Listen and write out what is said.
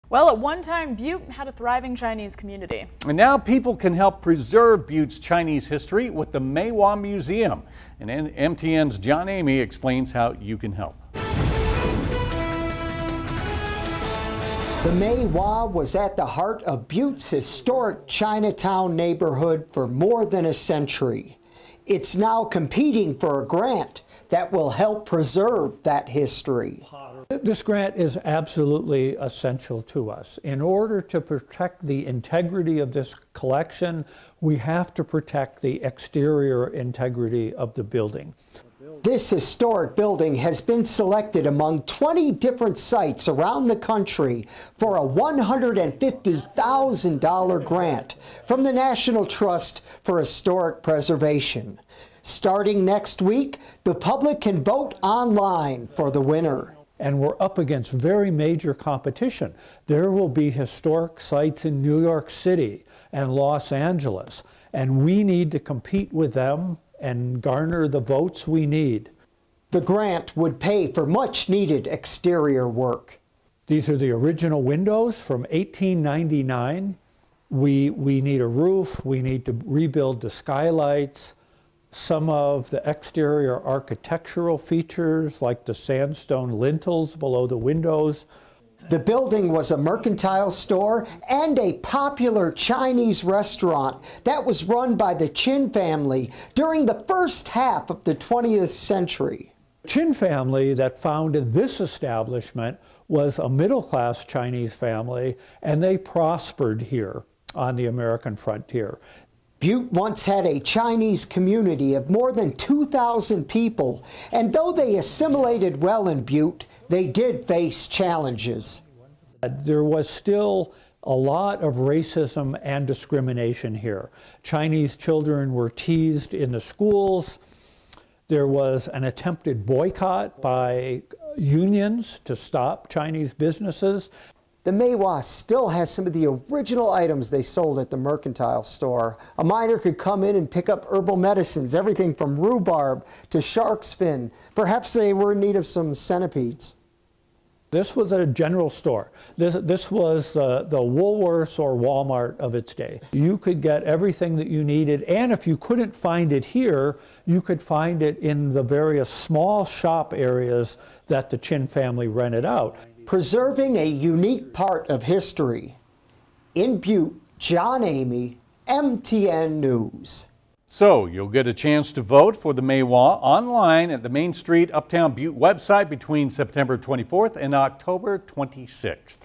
Well, at one time, Butte had a thriving Chinese community. And now people can help preserve Butte's Chinese history with the Mai Wah Museum. And MTN's John Amy explains how you can help. The Mai Wah was at the heart of Butte's historic Chinatown neighborhood for more than a century. It's now competing for a grant that will help preserve that history. This grant is absolutely essential to us. In order to protect the integrity of this collection, we have to protect the exterior integrity of the building. This historic building has been selected among 20 different sites around the country for a $150,000 grant from the National Trust for Historic Preservation. Starting next week, the public can vote online for the winner. And we're up against very major competition. There will be historic sites in New York City and Los Angeles, and we need to compete with them and garner the votes we need. The grant would pay for much needed exterior work. These are the original windows from 1899. We need a roof, we need to rebuild the skylights. Some of the exterior architectural features, like the sandstone lintels below the windows. The building was a mercantile store and a popular Chinese restaurant that was run by the Qin family during the first half of the 20th century. The Qin family that founded this establishment was a middle-class Chinese family, and they prospered here on the American frontier. Butte once had a Chinese community of more than 2,000 people, and though they assimilated well in Butte, they did face challenges. There was still a lot of racism and discrimination here. Chinese children were teased in the schools. There was an attempted boycott by unions to stop Chinese businesses. The Mai Wah still has some of the original items they sold at the mercantile store. A miner could come in and pick up herbal medicines, everything from rhubarb to shark's fin. Perhaps they were in need of some centipedes. This was a general store. This was the Woolworths or Walmart of its day. You could get everything that you needed, and if you couldn't find it here, you could find it in the various small shop areas that the Qin family rented out. Preserving a unique part of history. In Butte, John Amy, MTN News. So you'll get a chance to vote for the Mai Wah online at the Main Street Uptown Butte website between September 24th and October 26th.